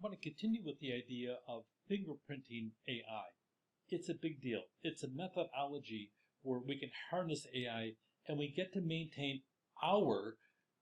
want to continue with the idea of fingerprinting AI. It's a big deal. It's a methodology where we can harness AI and we get to maintain our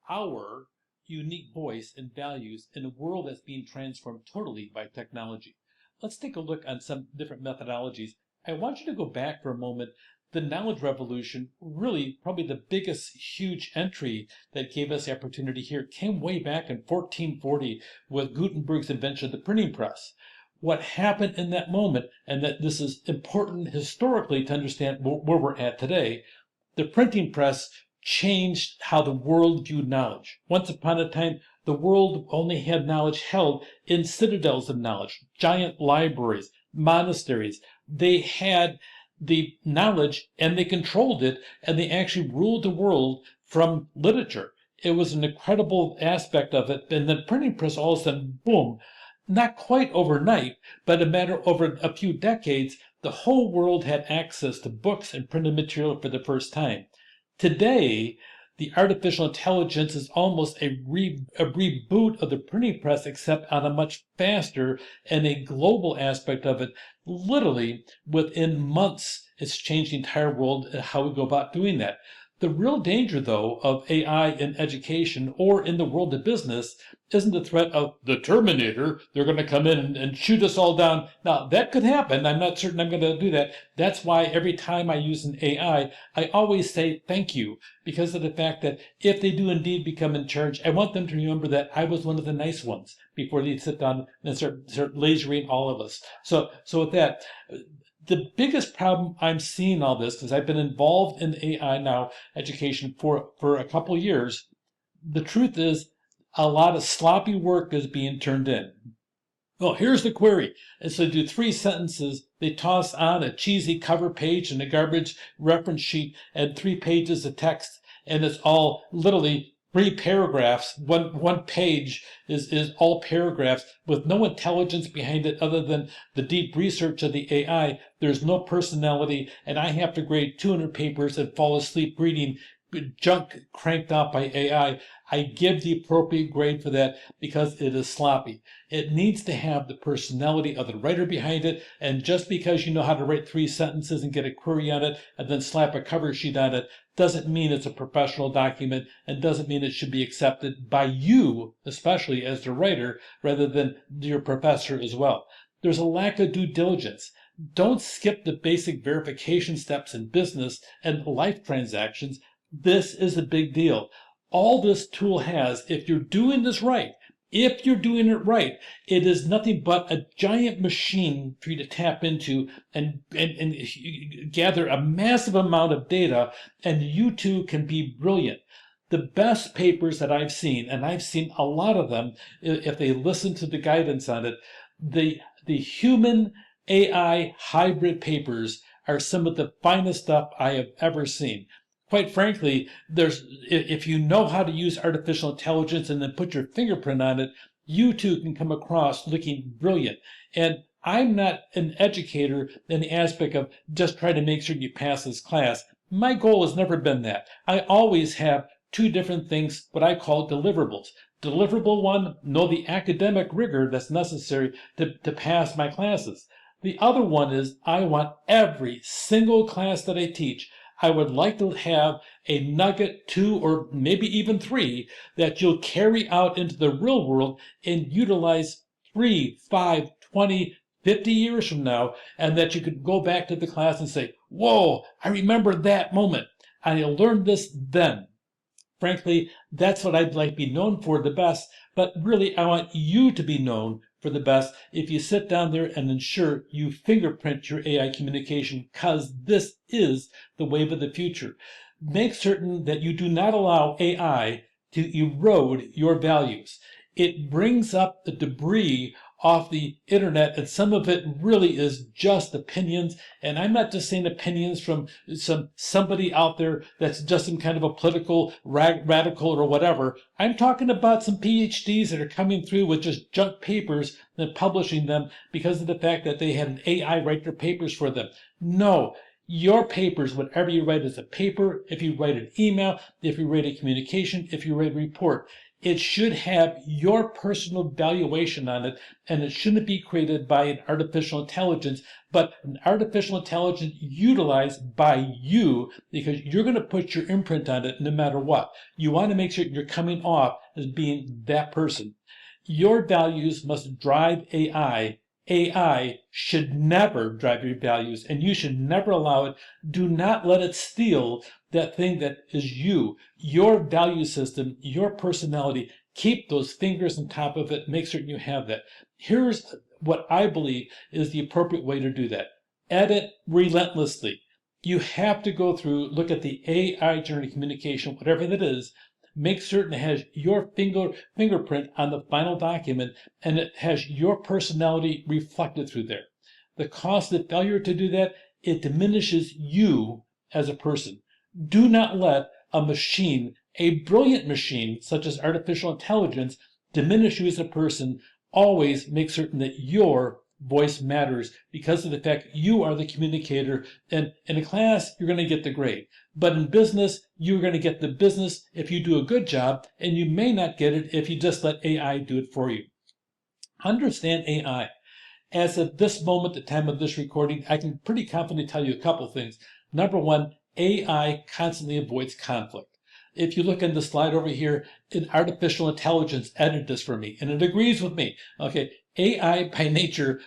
our unique voice and values in a world that's being transformed totally by technology. Let's take a look on some different methodologies. I want you to go back for a moment. The knowledge revolution, really probably the biggest huge entry that gave us the opportunity here, came way back in 1440 with Gutenberg's invention of the printing press. What happened in that moment, and that this is important historically to understand where we're at today, the printing press changed how the world viewed knowledge. Once upon a time, the world only had knowledge held in citadels of knowledge, giant libraries, monasteries. They had the knowledge and they controlled it, and they actually ruled the world from literature. It was an incredible aspect of it. And the printing press, all of a sudden, boom, not quite overnight, but a matter over a few decades, the whole world had access to books and printed material for the first time. Today, the artificial intelligence is almost a reboot of the printing press, except on a much faster and a global aspect of it. Literally, within months, it's changed the entire world and how we go about doing that. The real danger, though, of AI in education or in the world of business isn't the threat of the Terminator. They're going to come in and shoot us all down. Now, that could happen. I'm not certain I'm going to do that. That's why every time I use an AI, I always say thank you, because of the fact that if they do indeed become in charge, I want them to remember that I was one of the nice ones before they sit down and start lasering all of us. So with that, the biggest problem I'm seeing all this, because I've been involved in AI now education for a couple years, the truth is a lot of sloppy work is being turned in. Well, here's the query. And so they do 3 sentences. They toss on a cheesy cover page and a garbage reference sheet and 3 pages of text. And it's all literally 3 paragraphs. One page is all paragraphs with no intelligence behind it other than the deep research of the AI. There's no personality, and I have to grade 200 papers and fall asleep reading junk cranked out by AI. I give the appropriate grade for that because it is sloppy. It needs to have the personality of the writer behind it, and just because you know how to write 3 sentences and get a query on it and then slap a cover sheet on it doesn't mean it's a professional document, and doesn't mean it should be accepted by you, especially as the writer, rather than your professor as well. There's a lack of due diligence. Don't skip the basic verification steps in business and life transactions. This is a big deal. All this tool has, if you're doing this right, if you're doing it right, it is nothing but a giant machine for you to tap into and gather a massive amount of data, and you too can be brilliant. The best papers that I've seen, and I've seen a lot of them, if they listen to the guidance on it, the human AI hybrid papers are some of the finest stuff I have ever seen. Quite frankly, if you know how to use artificial intelligence and then put your fingerprint on it, you too can come across looking brilliant. And I'm not an educator in the aspect of just trying to make sure you pass this class. My goal has never been that. I always have 2 different things, what I call deliverables. Deliverable 1, know the academic rigor that's necessary to pass my classes. The other one is I want every single class that I teach, I would like to have a nugget, 2 or maybe even 3, that you'll carry out into the real world and utilize 3, 5, 20, 50 years from now, and that you could go back to the class and say, whoa, I remember that moment. I learned this then. Frankly, that's what I'd like to be known for the best, but really I want you to be known for the best if you sit down there and ensure you fingerprint your AI communication, because this is the wave of the future. Make certain that you do not allow AI to erode your values. It brings up the debris off the internet, and some of it really is just opinions. And I'm not just saying opinions from somebody out there that's just some kind of a political radical or whatever. I'm talking about some PhDs that are coming through with just junk papers and publishing them because of the fact that they had an AI write their papers for them. No. Your papers, whatever you write as a paper, if you write an email, if you write a communication, if you write a report, It should have your personal valuation on it, and it shouldn't be created by an artificial intelligence, but an artificial intelligence utilized by you, because you're going to put your imprint on it no matter what. You want to make sure you're coming off as being that person. Your values must drive AI. AI should never drive your values, and you should never allow it. Do not let it steal that thing that is you, your value system, your personality. Keep those fingers on top of it. Make certain you have that. Here's what I believe is the appropriate way to do that. Edit relentlessly. You have to go through, look at the AI generated communication, whatever that is. Make certain it has your fingerprint on the final document, and it has your personality reflected through there. The cost of failure to do that, it diminishes you as a person. Do not let a machine, a brilliant machine such as artificial intelligence, diminish you as a person. Always make certain that your voice matters, because of the fact you are the communicator. And in a class, you're going to get the grade. But in business, you're going to get the business if you do a good job, and you may not get it if you just let AI do it for you. Understand AI. As of this moment, the time of this recording, I can pretty confidently tell you a couple things. Number one, AI constantly avoids conflict. If you look in the slide over here, an artificial intelligence edited this for me, and it agrees with me. Okay, AI by nature,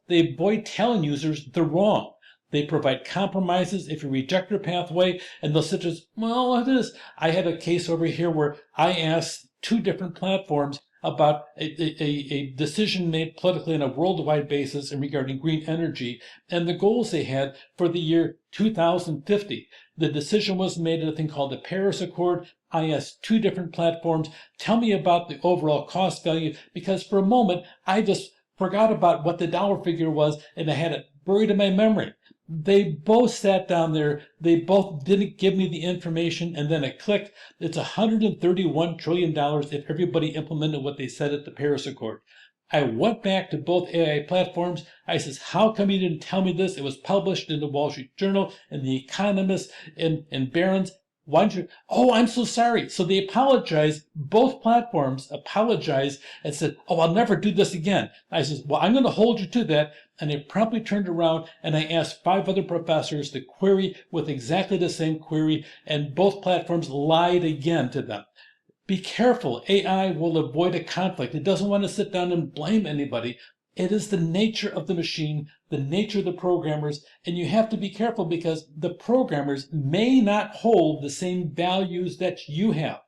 they avoid telling users they're wrong. They provide compromises if you reject their pathway, and they'll such as, well, it is. I had a case over here where I asked two different platforms about a decision made politically on a worldwide basis in regarding green energy and the goals they had for the year 2050. The decision was made in a thing called the Paris Accord. I asked two different platforms, tell me about the overall cost value, because for a moment I just forgot about what the dollar figure was and I had it buried in my memory. They both sat down there. They both didn't give me the information, and then it clicked. It's $131 trillion if everybody implemented what they said at the Paris Accord. I went back to both AI platforms. I says, how come you didn't tell me this? It was published in the Wall Street Journal and The Economist and Barron's. Why don't you? Oh, I'm so sorry. So they apologized. Both platforms apologized and said, oh, I'll never do this again. I says, well, I'm going to hold you to that. And I promptly turned around and I asked 5 other professors to query with exactly the same query, and both platforms lied again to them. Be careful. AI will avoid a conflict. It doesn't want to sit down and blame anybody. It is the nature of the machine, the nature of the programmers, and you have to be careful because the programmers may not hold the same values that you have.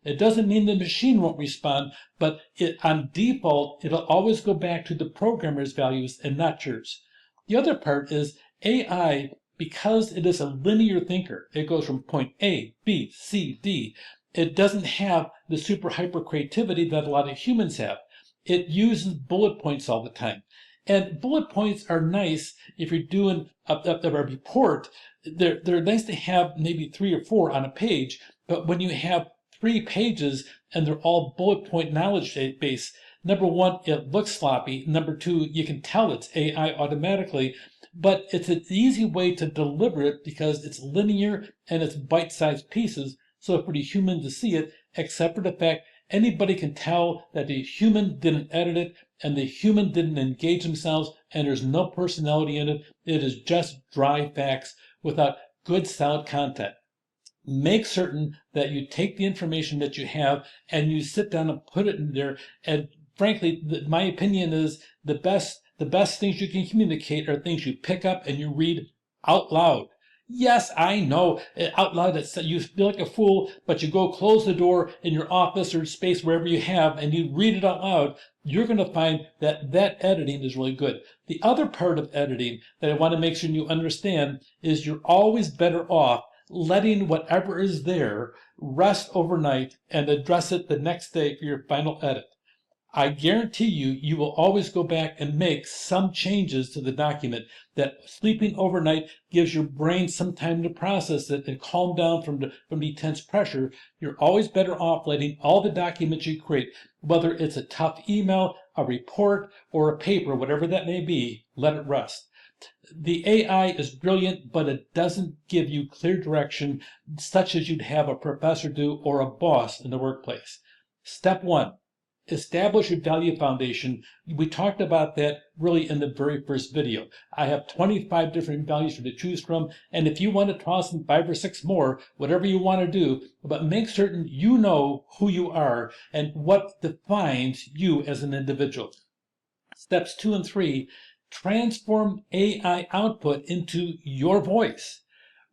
It doesn't mean the machine won't respond, but on default, it'll always go back to the programmer's values and not yours. The other part is AI, because it is a linear thinker, it goes from point A, B, C, D. It doesn't have the super hyper creativity that a lot of humans have. It uses bullet points all the time. And bullet points are nice if you're doing a report. They're nice to have maybe 3 or 4 on a page, but when you have 3 pages and they're all bullet point knowledge base, number one, it looks sloppy. Number two, you can tell it's AI automatically, but it's an easy way to deliver it because it's linear and it's bite-sized pieces. So for the human to see it, except for the fact anybody can tell that the human didn't edit it and the human didn't engage themselves and there's no personality in it. It is just dry facts without good, solid content. Make certain that you take the information that you have and you sit down and put it in there. And frankly, my opinion is the best things you can communicate are things you pick up and you read out loud. Yes, I know, out loud you feel like a fool, but you go close the door in your office or space, wherever you have, and you read it out loud, you're going to find that editing is really good. The other part of editing that I want to make sure you understand is you're always better off letting whatever is there rest overnight and address it the next day for your final edit. I guarantee you will always go back and make some changes to the document. That sleeping overnight gives your brain some time to process it and calm down from the intense pressure. You're always better off letting all the documents you create, whether it's a tough email, a report, or a paper, whatever that may be, let it rest. The AI is brilliant, but it doesn't give you clear direction such as you'd have a professor do or a boss in the workplace. Step one, establish your value foundation. We talked about that really in the very first video. I have 25 different values for you to choose from, and if you want to toss in 5 or 6 more, whatever you want to do, but make certain you know who you are and what defines you as an individual. Steps 2 and 3, transform AI output into your voice.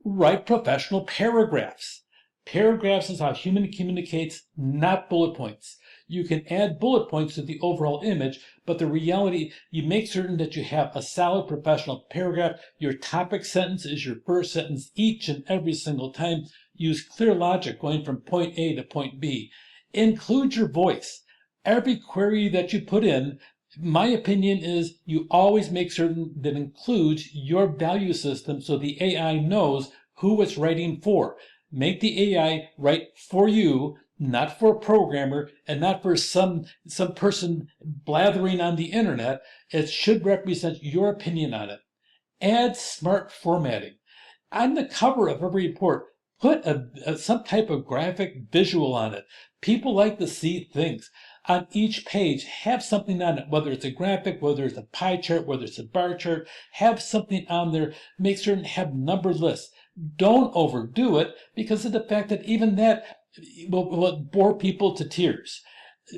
Write professional paragraphs. Paragraphs is how human communicates, not bullet points. You can add bullet points to the overall image, but the reality, you make certain that you have a solid professional paragraph. Your topic sentence is your first sentence each and every single time. Use clear logic going from point A to point B. Include your voice. Every query that you put in, my opinion is you always make certain that includes your value system so the AI knows who it's writing for. Make the AI write for you, not for a programmer and not for some person blathering on the internet. It should represent your opinion on it. Add smart formatting. On the cover of every report, put some type of graphic visual on it. People like to see things. On each page, have something on it, whether it's a graphic, whether it's a pie chart, whether it's a bar chart, have something on there. Make certain have numbered lists. Don't overdo it because of the fact that even that will bore people to tears.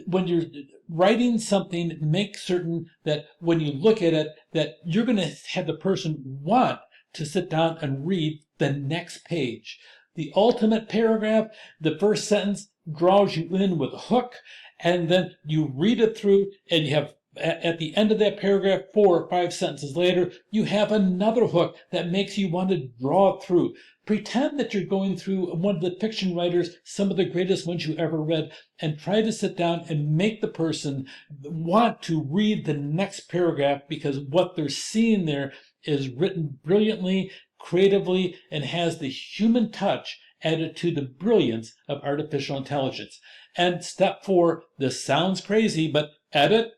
When you're writing something, make certain that when you look at it, that you're going to have the person want to sit down and read the next page. The ultimate paragraph, the first sentence draws you in with a hook, and then you read it through, and you have at the end of that paragraph, 4 or 5 sentences later, you have another hook that makes you want to draw it through. Pretend that you're going through one of the fiction writers, some of the greatest ones you ever read, and try to sit down and make the person want to read the next paragraph because what they're seeing there is written brilliantly, creatively, and has the human touch added to the brilliance of artificial intelligence. And step 4, this sounds crazy, but edit.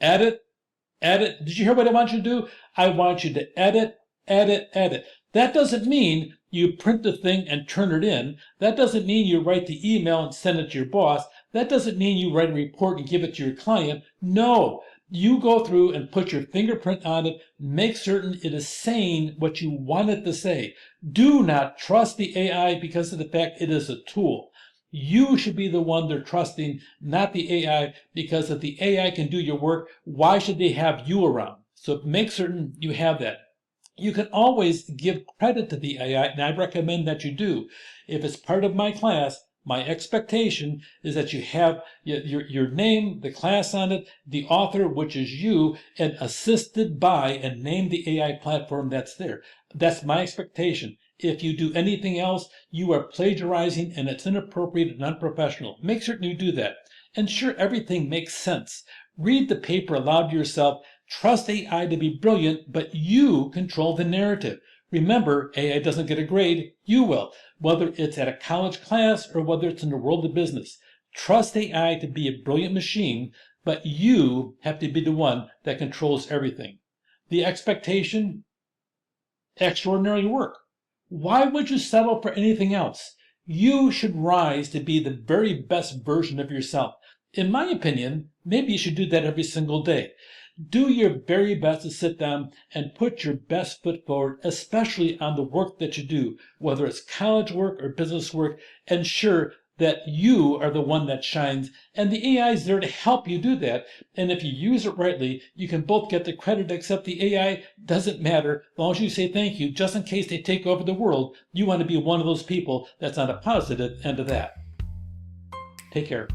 Did you hear what I want you to do? I want you to edit. That doesn't mean you print the thing and turn it in. That doesn't mean you write the email and send it to your boss. That doesn't mean you write a report and give it to your client. No, you go through and put your fingerprint on it, make certain it is saying what you want it to say. Do not trust the AI because of the fact it is a tool. You should be the one they're trusting, not the AI, because if the AI can do your work, why should they have you around? So make certain you have that. You can always give credit to the AI, and I recommend that you do. If it's part of my class, my expectation is that you have your name, the class on it, the author, which is you, and assisted by and name the AI platform that's there. That's my expectation. If you do anything else, you are plagiarizing and it's inappropriate and unprofessional. Make certain you do that. Ensure everything makes sense. Read the paper aloud to yourself. Trust AI to be brilliant, but you control the narrative. Remember, AI doesn't get a grade, you will, whether it's at a college class or whether it's in the world of business. Trust AI to be a brilliant machine, but you have to be the one that controls everything. The expectation, extraordinary work. Why would you settle for anything else? You should rise to be the very best version of yourself. In my opinion, maybe you should do that every single day. Do your very best to sit down and put your best foot forward, especially on the work that you do, whether it's college work or business work. Ensure that you are the one that shines, and the AI is there to help you do that. And if you use it rightly, you can both get the credit, except the AI doesn't matter. As long as you say thank you, just in case they take over the world, you want to be one of those people that's on a positive end of that. Take care.